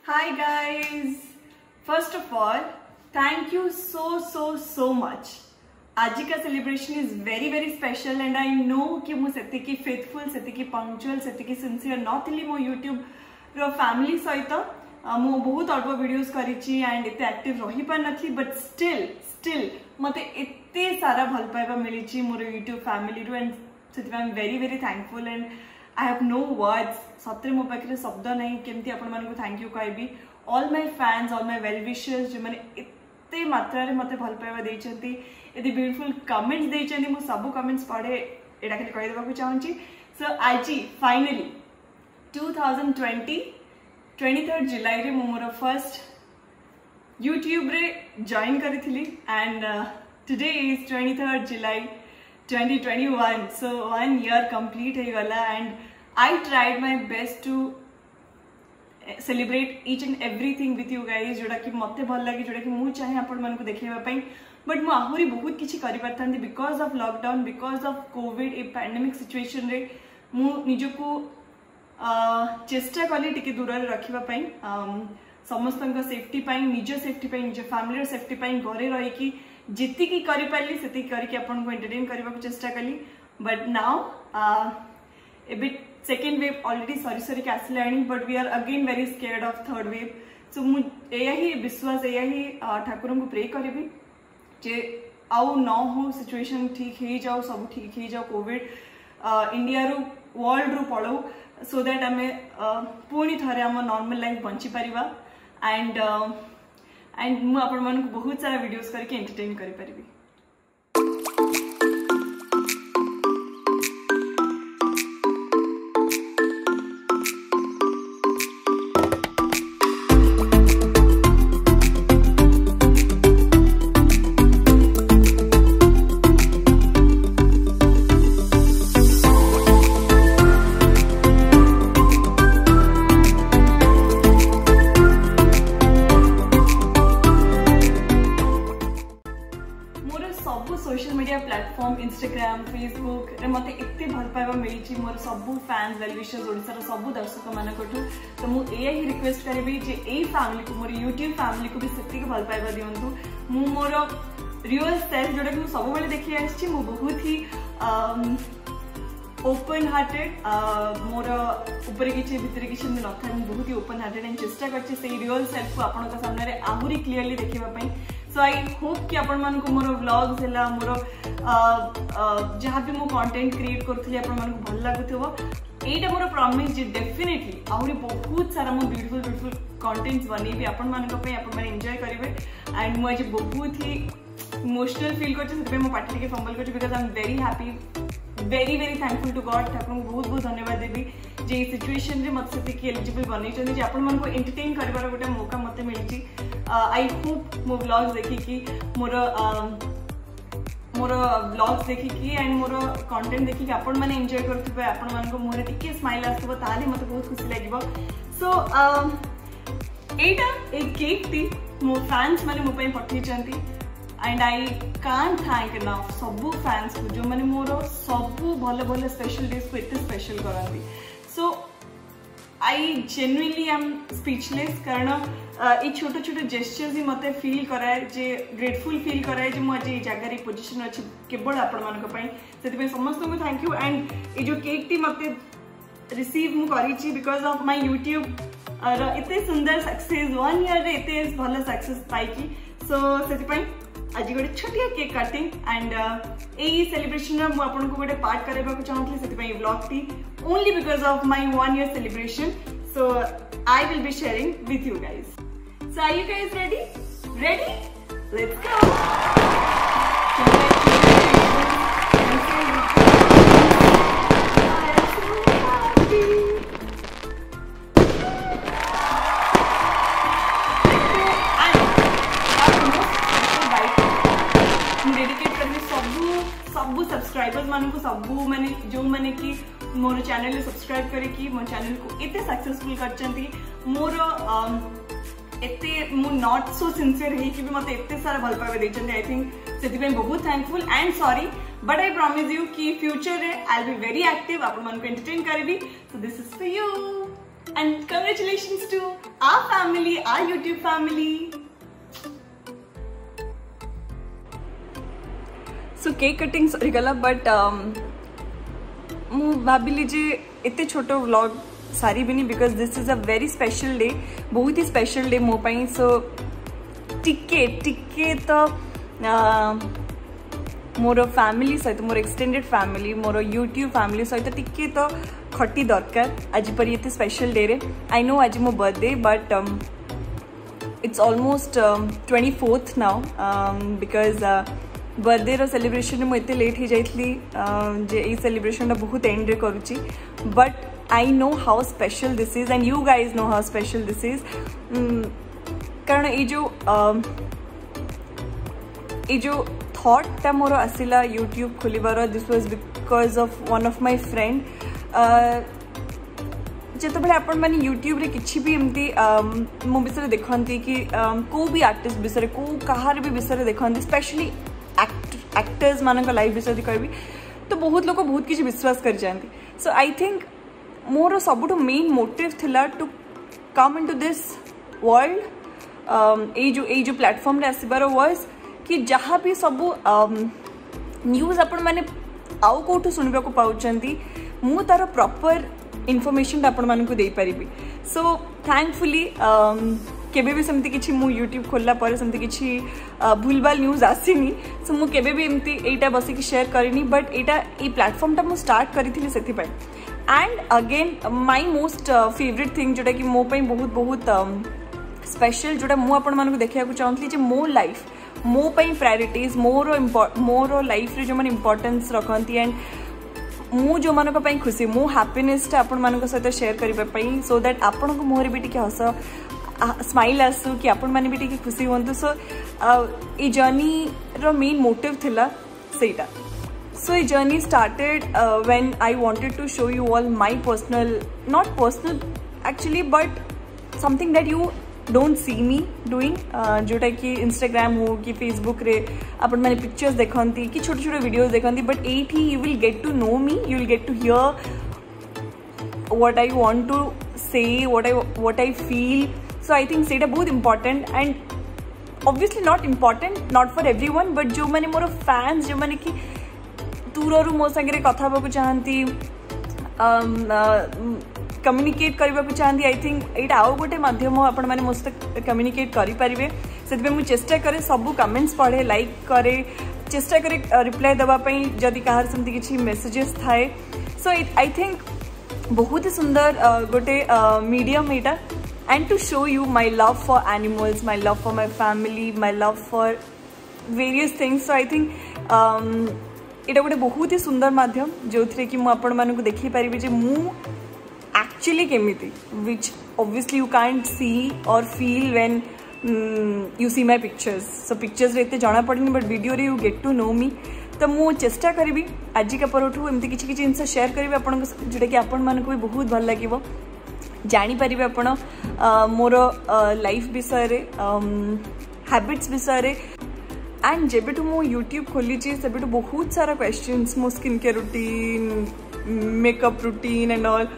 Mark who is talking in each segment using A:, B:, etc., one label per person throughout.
A: Hi guys! First of all, thank you so much. आज का celebration is very special and I know कि मु सेति की faithful, सेति की punctual, सेति की sincere नथिली मो YouTube रो फैमिली सहित मु बहुत अल्प वीडियोस करिछि एंड एते एक्टिव रही पर नथी बट स्टिल मते एते सारा भल पाइबा मिलिछि मोर YouTube फैमिली रो एंड सेति I am very thankful and I have no words. सत्रे मो पाखे शब्द नहीं केमती आपण मानकु थैंक यू कहबी. All my fans, all my well wishers जो माने एते मात्रा रे मते भल पाइबा देइचंती, एते ब्यूटीफुल कमेंट्स देइचंती. मु सब कमेंट्स पढे एडा खाली कहि देबा को चाहूची. सो आजी फाइनली 2020 23rd जुलाई रे मो मोर फर्स्ट YouTube रे जॉइन करिथिली and today is 23rd July 2021. So 1 year complete हो गला and I tried my best to celebrate each and everything with you guys जोड़ा कि मते भल लगे, जोड़ा कि मु चाहे आपण मन को देखेबा पई. बट मु आहुरी बहुत किछि करि परथांती because of lockdown, because of Covid ए पैंडेमिक सिचुएशन रे मु निजको चेष्टा कली टिके दूर रे रखिबा पई, समस्तन सेफ्टी पाई, निज सेफ्टी पाई, निज फैमिली सेफ्टी पाई घरे रही कि जिति की करि पाली सेति करके आपन को एंटरटेन करबा को चेष्टा कली. But now a bit second wave already sorry के आसलानी but we are again very scared of third wave. So मु एया ही विश्वास, एया ही ठाकुर को प्रे करबी जे आउ न हो सिचुएशन ठीक हे जाओ, सब ठीक हे जाओ, कोविड इंडिया रो वर्ल्ड रो पळो सो दैट आमे पुणी थरे हम नॉर्मल लाइफ बंची परिबा एंड मु आपण मन को बहुत सारा वीडियोस करके एंटरटेन करि परिबी. Social media platform Instagram Facebook रे मते एते भल पाइबा मिली मोर सब फैंस वेल विशर्स ओडिसा सब दर्शक मानकठू. तो मु एया ही रिक्वेस्ट करबी जे ए फैमिली को, मोर यूट्यूब फैमिली को भी सेति के भल पाइबा दियंतु. मु मोर रियल सेल्फ जोडा कि सब बेले देखि आछि, मु बहुत ही ओपन हार्टेड, मोर ऊपर किछि भितर किछि न था, मु बहुत ही ओपन हार्टेड एंड चेष्टा करछि से रियल सेल्फ को आपन का सामने रे आहुरी क्लियरली देखिबा पई. सो आई होप कि आपण मन को मोर व्लॉग्स हैला, मोर जहाँ भी मो कंटेंट क्रिएट करथली आपण मन को भल लागुथबो. एटा मोर प्रॉमिस जे डेफिनेटली आहुरी बहुत सारा मो ब्यूटीफुल कंटेंट्स बनेबी आपण मन को पे, आपण मन एंजॉय करिवे. एंड मो आज बहुत ही इमोशनल फील करछि, सेबे मो पार्टी के फंबल करछि because I am very happy, very thankful to God. Thakur को बहुत धन्यवाद देबी जे सिचुएशन रे मत सेति के एलिजिबल बनै छथि जे आपण मन को एंटरटेन करबार गोटे मौका मते मिलछि. आई होप मो व्लॉग्स देखि कि मोर व्लॉग्स देखि कि एंड मोर कंटेंट देखि कि आपण माने एंजॉय करथबे, आपण मन को मोर टिके स्माइल आसबो ताले मते बहुत खुशी लागिबो. सो एटा एक केक टी मो फैंस माने मो पई पठै चंती and I can't thank enough सब फैंस को जो माने मोर सब भल स्पेशल डेज को एते स्पेशल करंती. So I genuinely am speechless कारण ये छोटे जेस्चर्स ही मते फील कराए, जे ग्रेटफुल फील कराए जे मु आज ये जगह पोजिशन अच्छी केवल आपण मानक पई. सेति समस्त को थैंक यू. एंड ये जो केक टी मते रिसीव मु करिछि बिकॉज ऑफ माय यूट्यूब इते सुंदर सक्सेस 1 ईयर रे इते भल सक्सेस पाई की. सो सेति आज गोटे छोटिया केक कटिंग एंड यही सेलिब्रेशन मु आपन को गोटे पार्ट करबा को चाहथि, सेति पई vlog T only because of my 1 year celebration. So I will be sharing with you guys. So are you guys ready? Ready? Let's go! सब सब्सक्राइबर्स मान को सब माने जो माने कि मोर चैनल सब्सक्राइब करे कि मोर चैनल को एते सक्सेसफुल करचंती. मोर एते मु नॉट सो सिंसियर है कि भी मते एते सारा भल पावे देचंती. आई थिंक सेति पे बहुत thankful and sorry but I promise you कि फ्यूचर रे I will be very active, आपण मन को एंटरटेन करबी. So this is for you. and congratulations to our family, our YouTube family. So cake cutting सरी गला but मु भाविली जे एते छोटो व्लॉग सारी भी नहीं because this is a very special day, बहुत ही special day मो पाई. So टिके तो मोर फैमिली सहित मोर एक्सटेंडेड फैमिली मोर यूट्यूब फैमिली सहित टिके तो खटी दरकार आज पर ये स्पेशल डे रे. आई नो आज मो birthday but it's almost 24th now because birthday रो सेलिब्रेशन में एते लेट हो जाइतली जे ई सेलिब्रेशन बहुत एंड रे करूची. But I know how special this is and you guys know how special this is. कारण ये जो थॉट टा मोर आसिला यूट्यूब खोलिबार this was because of one of my friend. जिते बड़े आपण माने यूट्यूब रे किछि भी एमती मो विषय देखंती कि को भी आर्टिस्ट विषय को कहार भी विषय देखंती स्पेशली एक्टर्स मानक लाइफ विषय कहबी तो बहुत लोग बहुत किछि विश्वास कर जांती. सो आई थिंक मोर सबुठो मेन मोटिव थिला to come into this world. ए जो प्लेटफॉर्म रे आसीबार वाज कि जहाँ भी सबू न्यूज आपण माने आउ कोठु सुनिबा को पाउचंती मु तार प्रॉपर इन्फॉर्मेशन आपण मानकु देई परिबी. सो थैंकफुली केबे भी समति किछि मु यूट्यूब खोलला पर समति किछि भूलभाल न्यूज आसीनी. सो मु केबे भी एमती एटा बसी कि share करिनी but Etah a platform टा मु स्टार्ट करिथिली सेथि पय. And again my most favourite thing जोटा कि मो पय बहुत बहुत स्पेशल जोटा मु आपण मानकु देखिया को चाहतली जे मो लाइफ मो पई प्रायोरिटीज मोर लाइफ रे जो मन इंपोर्टेंस रखती एंड मु जो मानक पई खुशी मो हैप्पीनेस टा आपण मानक सहित शेयर करबा पई सो दैट आपण को मोहरे भी टिके हस स्माइल आसु कि आपण माने भी टिके खुशी होंतु. सो ए जर्नी रो मेन मोटिव थिला सेटा. सो ए journey started when I wanted to show you all my personal not personal actually but something that you don't see me doing जोटा कि इंस्टाग्राम हो कि फेसबुक रे आपण माने पिक्चर्स देखंती कि छोटे छोटे वीडियोस देखंती बट एठी you will get to know me you will get to hear what I want to say what I feel. So I think सेटा बहुत important and obviously not important not for everyone but जो माने मोर fans जो माने कि दूररू मो संगे कथा बाकू चाहती कम्युनिकेट करने को चाहती. आई थिंक यहाँ आउ गोटे मध्यम आपण मैंने मो सहित कम्युनिकेट करें से मुझे चेष्टा करे सब कमेंट्स पढ़े लाइक करे चेष्टा करे रिप्लाई देवाई जदि कहार सेमती किसी मेसेजेस थाए. सो आई थिंक बहुत ही सुंदर गोटे मीडियम यहाँ and to show you my love for animals my love for my family my love for various things. So I think यहाँ गोटे बहुत ही सुंदर माध्यम जो थे कि मुझे देखी पारि जे मु actually केमिति which obviously you can't see or feel when you see my pictures. So pictures रे इते जाना पड़नी but video रे you get to know me. तो मु चेष्टा करी आज का परठू एमती किछि किछि जिनस शेयर करी आपण जोटा कि आपण मानको भी बहुत भल लागिवो जानि परिबे आपण मोर लाइफ विषय रे हैबिट्स विषय रे. एंड जेबेठू मु यूट्यूब खोली सेबेठू बहुत सारा क्वेश्चंस मो skin care routine makeup routine and all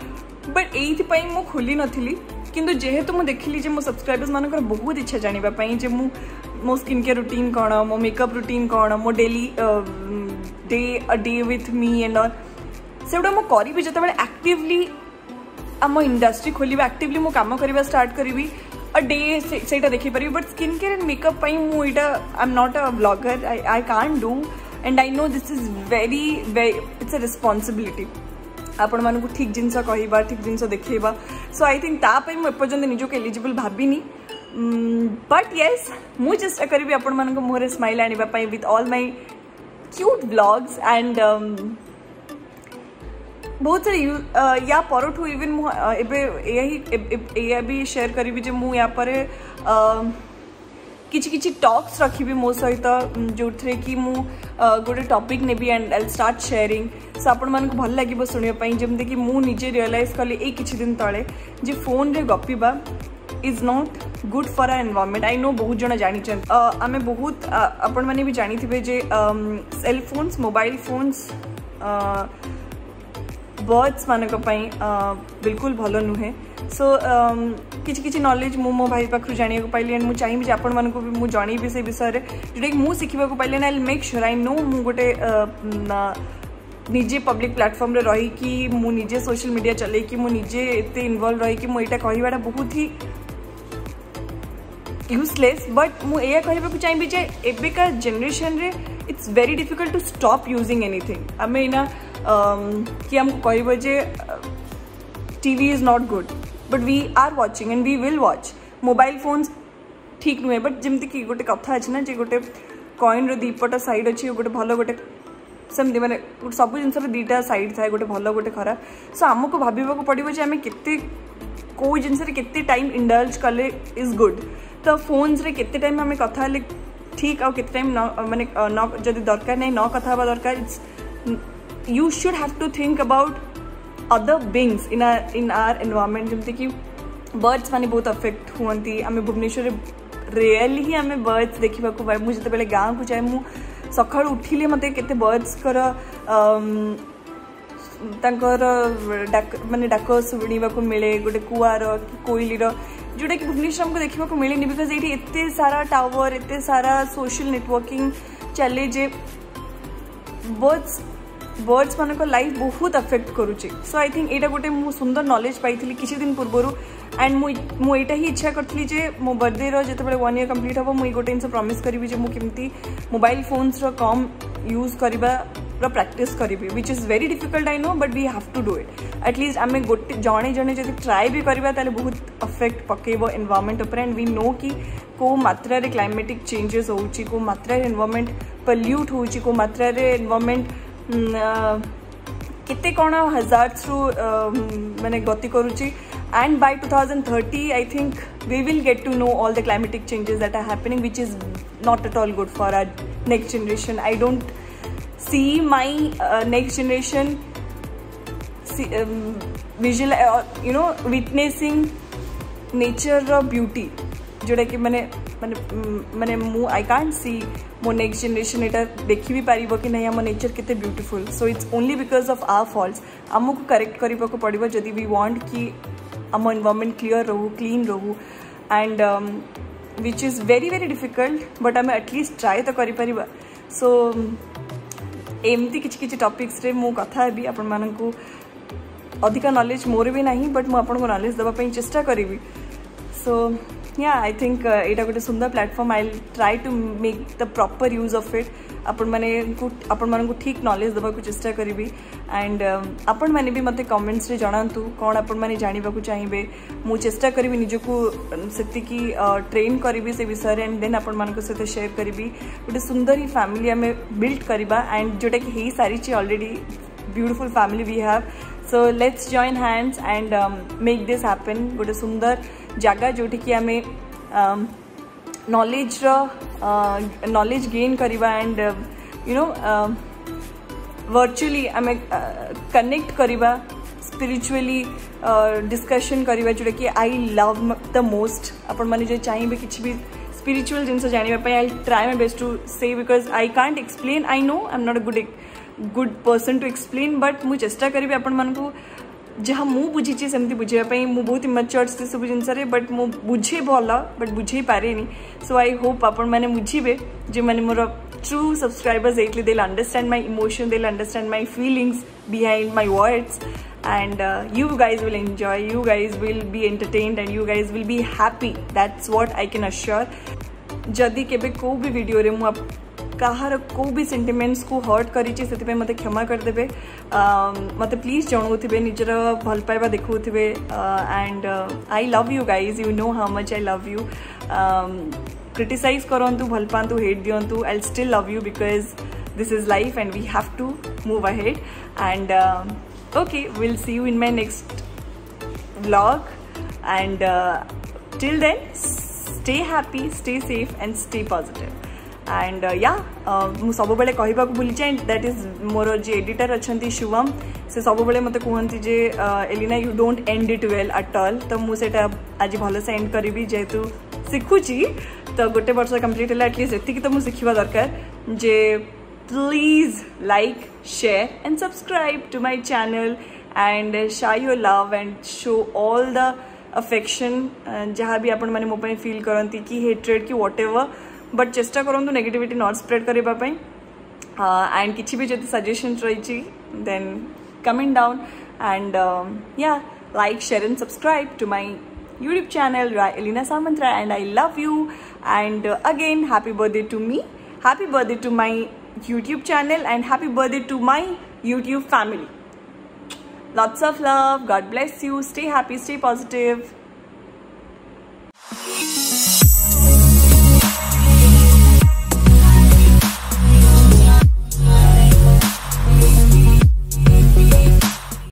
A: but ये मु खोली नथिली किंतु जेहेतु मु देखिली जे मो सब्सक्राइबर्स मानकर बहुत इच्छा जानिबा पई जे मो स्किन केयर रूटीन कौन मो मेकअप रूटीन कौन मो daily day with me and all से गुड़ा मु करी जो एक्टिवली आम इंडस्ट्री खोल एक्टिवली मु काम करवा स्टार्ट करी अ डे से देखी पारि. But skin care and makeup मुझे I am not a blogger I can't do and I know this is very it's a responsibility आपण मानक ठीक जिनस कहवा ठीक जिनस देखा. सो आई थिंक तापाई मुझे निजक एलिजिबल भाविनी बट येस मु चेष्टा करी आपण मानक मुहरे स्माइल आने with all my cute vlogs and बहुत सारे या परठू इवन मुझे भी शेयर करी जे मु या पर किछि किछि टॉक्स रखी मो सहित जो थे कि मु गोटे टॉपिक नेबी and I start sharing. So आपण मानक भल लागिबो सुनिया जमते कि मु निजे रियलाइज कली ए किछि दिन तले जे फोन रे गपिबा is not good for our environment. I know बहुत जन जानी आमे बहुत आपण माने भी जानी थिबे जे cell phones mobile phones birds मानक पई बिल्कुल भलो नुहे. सो किसी किसी नॉलेज मो भाई पाखु जानिया को पाइली एंड मु चाहिए जे आपण मानको भी मु जानिबी से विषय रे जोटा कि मु सिखिबा को पाइले I will make sure I know मु गोटे निजे पब्लिक प्लेटफॉर्म रे रही कि मु निजे सोशल मीडिया चले कि मु निजे एते इन्वॉल्व रही कि मु एटा कहबाटा बहुत ही यूजलेस बट मु एया कहबा को चाहिए जे एबेका जनरेशन रे it's very difficult to stop using anything आमे इना कि हम कहबो जे TV is not good but we are watching and we will watch mobile phones ठीक नुहे बट जमती कि गोटे कथा अच्छे ना जे गोटे कॉइन रो दीपट साइड अच्छी गोटे भल गोटे सेमती माने सब जिनसर दीटा साइड थाए गोटे भल गोटे खराब सो आमको भाविबा को पड़िबो जे आमे केते को जिनस रे केते टाइम इंडल्ज कले इज गुड तो फोन्स रे केते टाइम आमे कथा ले ठीक आ केते टाइम माने न जदी दरकार नै न कथा बा दरकार it's you should have to think about other beings in our environment जमते कि बर्ड्स माने बहुत अफेक्ट हुअंती आमे भुवनेश्वर रियली ही आमे बर्ड्स देखिबा को पाए मु जते बेले गांव को जाय मु सकाळ उठिले मते केते बर्ड्स कर तांकर माने डाक सुनिबा को मिले गोटे कुआर कोइलीर जोटा कि भुवनेश्वर हमको देखा मिले बिकज ये एते सारा टावर एते सारा सोशल नेटवर्किंग चले जे बर्ड्स मान लाइफ बहुत अफेक्ट करुचे सो आई थिंक यहाँ गोटे मु सुंदर नॉलेज पाई किसी दिन पूर्वर एंड मुझा ही इच्छा करी जे मो बर्थडे जो 1 year कंप्लीट हम मुझे गोटे जिन प्रॉमिस करी जे मुझे मोबाइल फोन्स कम यूज करवा प्रैक्टिस करी which is very difficult I know but we have to do it at least आम गोटे जड़े जड़े जो ट्राए भी करवा बहुत अफेक्ट पकेब एनवायरनमेंट उपर एंड वी नो कि को मात्रा रे क्लाइमेटिक चेंजेस होची को मात्रा रे एनवायरनमेंट पल्यूट होची को मात्रा रे एनवायरनमेंट कितने कौन हजार्ड्स रु माने गति करुची and by 2030 I think we will get to know all the climatic changes that are happening which is not at all good for our next generation I don't see my next generation visual witnessing nature beauty जोटा कि माने माने माने मु I can't see मो next generation एटा देखि भी पारिबो कि नहीं हम नेचर कितने beautiful so it's only because of our faults आमको करेक्ट करबा को पड़िबो जदी वी वांट कि आम एनवायरनमेंट क्लियर रहू क्लीन रहू and which is very very difficult but आम एटलिस्ट ट्राए तो करि परिबा सो एमती किछि किछि टॉपिक्स रे मु कथा हेबी आपण मानकू अधिका नॉलेज मोर भी नहीं बट मु आपन को नॉलेज देबा पई चेष्टा करिवि सो या आई थिंक एटा गोटे सुंदर platform I will try to make the proper use of it आपण मानकू ठीक नॉलेज देबा को चेष्टा करिवि एंड आपण माने भी मते कमेंट्स रे जणांतु कोन आपण माने जानिबा को चाहिबे मु चेष्टा करिवि निजको सेति की ट्रेन करिवि से विषय एंड देन आपण मानको सहित शेयर करिवि गोटे सुंदर ही फैमिली हमें बिल्ड करिबा एंड जोटा कि हेई सारी ची already beautiful family we have so let's join hands and make this happen गोटे सुंदर जगह जोटी कि आमे नॉलेज गेन करिबा एंड यू नो वर्चुअली आमे कनेक्ट करिबा स्पिरिचुअली डिस्कशन करिबा जोटा कि आई लव द मोस्ट आपण माने जे चाहिबे किछि भी स्पिरिचुअल जिनस जानिबा पय I try my best to say because I can't explain I know I am not a good person to explain but मु चेष्टा करी आपण मानकू जहाँ मु बुझी सेमती बुझाई मु बहुत इमेच्योर से सब जिनस बट मु बुझे भल बट बुझे पारे सो आई होप आपण मैंने बुझे जो मैंने मोर ट्रू सब्सक्राइबर्स एटली they understand my emotion they understand my feelings behind my words and you guys will enjoy, you guys will be entertained and you guys will be happy. That's what I can assure. जदि केबे को भी video रे मु कहार को भी sentiments को hurt करी से मत क्षमा करदे मत प्लीज जनाऊे निजर भल पाइबा देखुवे and I love you guys you know how much I love you criticize करंतु भल पांतु हेट दियंतु I still love you because this is life and we have to move ahead and okay, we'll see you in my next vlog and till then stay happy, stay safe and stay positive and मु सब बेले कहबा को भूली जाए that is मोर जे editor अच्छंती शुभम से सब बेले मते कहंती जे Elina you don't end it well at all तो मु सेटा आज भलो से एंड करबी जेतु सिखुची तो गोटे वर्ष कंप्लीट होला एटलीस्ट एतिकी तो मु सिखिबा दरकार जे please like, share and subscribe to my channel and share your love and show all the affection जहाँ भी आपण मैंने मो फील करती कि हेट्रेड कि व्हाट एवर बट चेष्टा करूँ नेगेटिविटी नॉट स्प्रेड करने एंड किसी भी जो सजेशन रही देन कमेंट डाउन एंड या like, share and subscribe to my YouTube channel Elina Samantra, and I love you. And again, happy birthday to me, happy birthday to my YouTube channel, and happy birthday to my YouTube family. Lots of love. God bless you. Stay happy, stay positive.